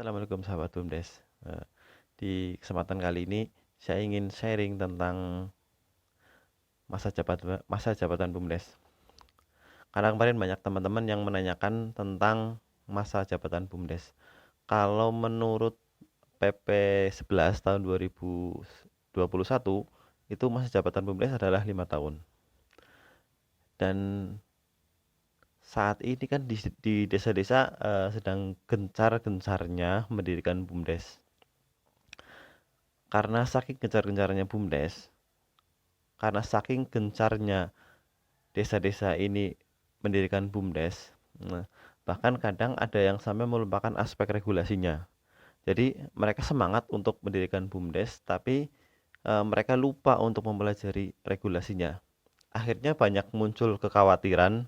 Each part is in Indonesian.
Assalamualaikum sahabat BUMDes. Di kesempatan kali ini saya ingin sharing tentang masa jabatan BUMDes. Karena kemarin banyak teman-teman yang menanyakan tentang masa jabatan BUMDes. Kalau menurut PP 11 tahun 2021 itu masa jabatan BUMDes adalah 5 tahun. Dan saat ini kan di desa-desa sedang gencar-gencarnya mendirikan BUMDes. Karena saking gencar-gencarnya BUMDes, karena saking gencarnya desa-desa ini mendirikan BUMDes, nah, bahkan kadang ada yang sampai melupakan aspek regulasinya. Jadi mereka semangat untuk mendirikan BUMDes, tapi mereka lupa untuk mempelajari regulasinya. Akhirnya banyak muncul kekhawatiran,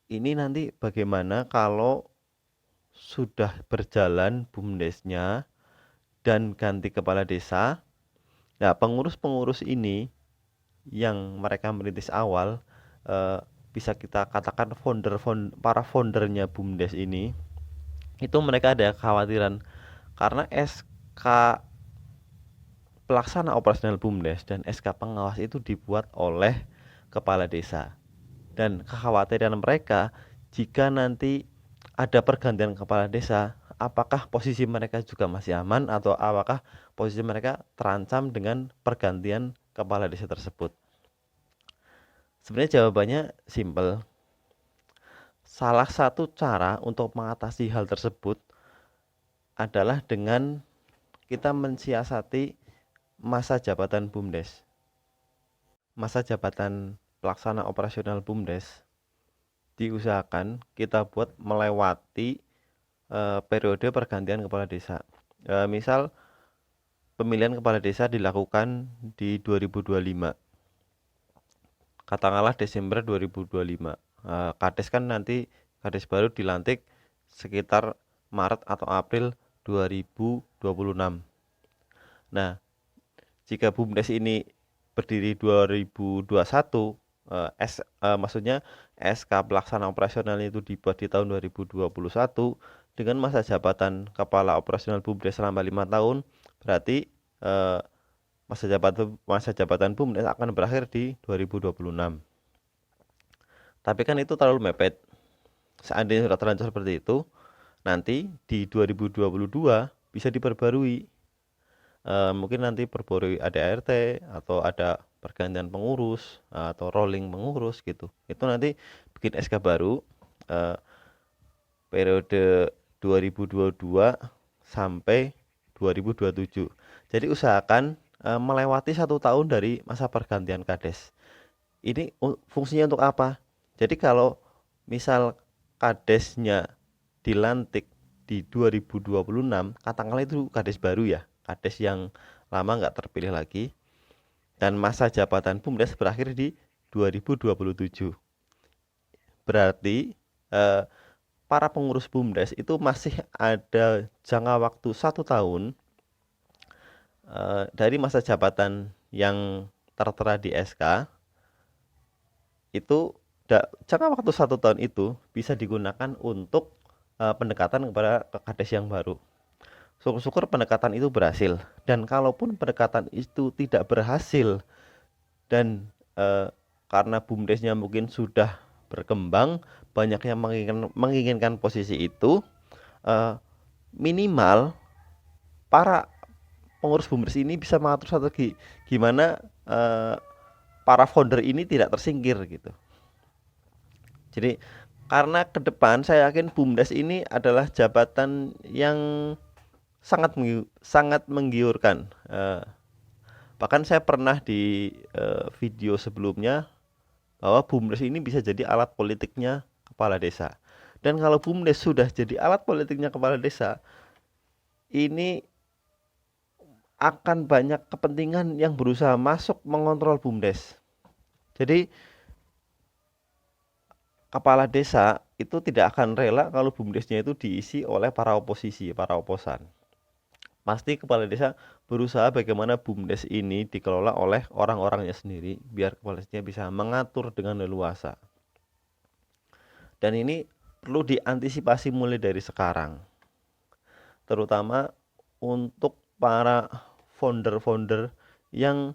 ini nanti bagaimana kalau sudah berjalan BUMDesnya dan ganti kepala desa. Nah, pengurus-pengurus ini yang mereka merintis awal, eh, bisa kita katakan para foundernya BUMDes ini, itu mereka ada kekhawatiran karena SK pelaksana operasional BUMDes dan SK pengawas itu dibuat oleh kepala desa, dan kekhawatiran mereka jika nanti ada pergantian kepala desa, apakah posisi mereka juga masih aman atau apakah posisi mereka terancam dengan pergantian kepala desa tersebut. Sebenarnya jawabannya simple. Salah satu cara untuk mengatasi hal tersebut adalah dengan kita mensiasati masa jabatan BUMDes. Masa jabatan pelaksana operasional BUMDes diusahakan kita buat melewati periode pergantian kepala desa. Misal pemilihan kepala desa dilakukan di 2025. Katakanlah Desember 2025. Kades kan nanti kades baru dilantik sekitar Maret atau April 2026. Nah, jika BUMDes ini berdiri 2021, maksudnya SK pelaksana operasional itu dibuat di tahun 2021 dengan masa jabatan kepala operasional BUMDes selama 5 tahun, berarti masa jabatan BUMDes akan berakhir di 2026. Tapi kan itu terlalu mepet. Seandainya sudah terlanjur seperti itu, nanti di 2022 bisa diperbarui. Mungkin nanti perbarui ada ART atau ada pergantian pengurus atau rolling pengurus gitu. Itu nanti bikin SK baru periode 2022 sampai 2027. Jadi usahakan melewati 1 tahun dari masa pergantian kades. Ini fungsinya untuk apa? Jadi kalau misal kadesnya dilantik di 2026, katakanlah itu kades baru ya, kades yang lama nggak terpilih lagi, dan masa jabatan BUMDes berakhir di 2027. Berarti para pengurus BUMDes itu masih ada jangka waktu 1 tahun dari masa jabatan yang tertera di SK. Itu jangka waktu 1 tahun itu bisa digunakan untuk pendekatan kepada kades yang baru. Syukur-syukur pendekatan itu berhasil. Dan kalaupun pendekatan itu tidak berhasil dan karena BUMDesnya mungkin sudah berkembang, banyak yang menginginkan posisi itu, minimal para pengurus BUMDes ini bisa mengatur strategi gimana para founder ini tidak tersingkir gitu. Jadi karena ke depan saya yakin BUMDes ini adalah jabatan yang sangat menggiurkan. Bahkan saya pernah di video sebelumnya bahwa BUMDes ini bisa jadi alat politiknya kepala desa. Dan kalau BUMDes sudah jadi alat politiknya kepala desa, ini akan banyak kepentingan yang berusaha masuk mengontrol BUMDes. Jadi kepala desa itu tidak akan rela kalau BUMDesnya itu diisi oleh para oposisi, para oposan. Pasti kepala desa berusaha bagaimana BUMDes ini dikelola oleh orang-orangnya sendiri biar kepala desanya bisa mengatur dengan leluasa. Dan ini perlu diantisipasi mulai dari sekarang. terutama untuk para founder-founder yang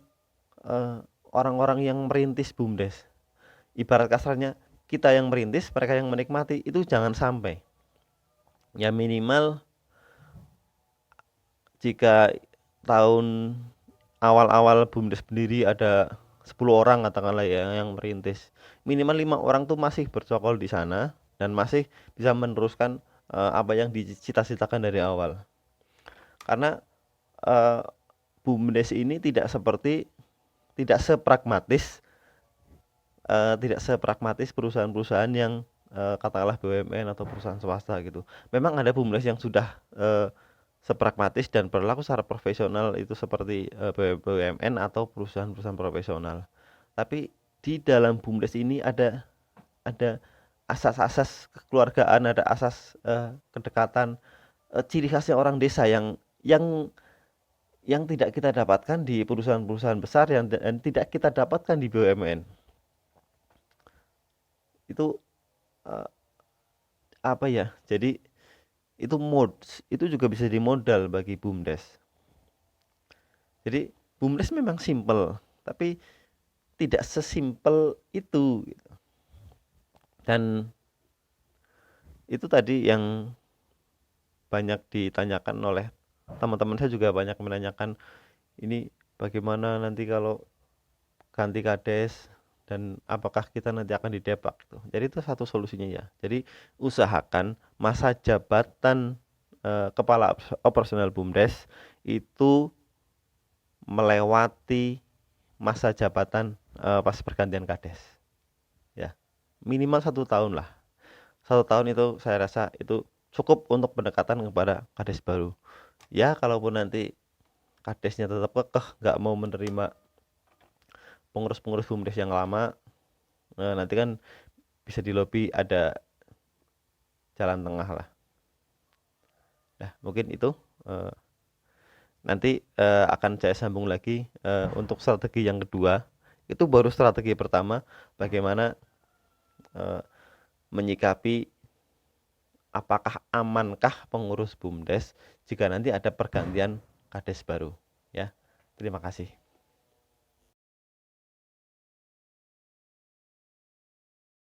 orang-orang yang merintis BUMDes. Ibarat kasarnya kita yang merintis, mereka yang menikmati, itu jangan sampai. Ya minimal jika tahun awal-awal BUMDes berdiri ada 10 orang katakanlah ya yang merintis, minimal 5 orang tuh masih bercokol di sana dan masih bisa meneruskan apa yang dicita-citakan dari awal. Karena BUMDes ini tidak sepragmatis perusahaan-perusahaan yang katakanlah BUMN atau perusahaan swasta gitu. Memang ada BUMDes yang sudah sepragmatis dan berlaku secara profesional itu seperti BUMN atau perusahaan-perusahaan profesional. Tapi di dalam BUMDes ini ada asas-asas kekeluargaan, ada asas kedekatan, ciri khasnya orang desa yang tidak kita dapatkan di perusahaan-perusahaan besar dan tidak kita dapatkan di BUMN. Itu apa ya? Jadi itu juga bisa jadi modal bagi BUMDes. Jadi BUMDes memang simple, tapi tidak sesimpel itu gitu. Dan itu tadi yang banyak ditanyakan oleh teman-teman saya, juga banyak menanyakan ini bagaimana nanti kalau ganti kades dan apakah kita nanti akan didepak gitu. Jadi itu satu solusinya ya. Jadi usahakan masa jabatan kepala operasional BUMDes itu melewati masa jabatan pas pergantian kades. Ya, minimal 1 tahun lah. 1 tahun itu saya rasa itu cukup untuk pendekatan kepada kades baru. Ya, kalaupun nanti kadesnya tetap kekeh nggak mau menerima pengurus-pengurus BUMDes yang lama, nanti kan bisa dilobi ada jalan tengah lah. Nah, mungkin itu nanti akan saya sambung lagi untuk strategi yang kedua. Itu baru strategi pertama, bagaimana menyikapi apakah amankah pengurus BUMDes jika nanti ada pergantian kades baru ya. Terima kasih.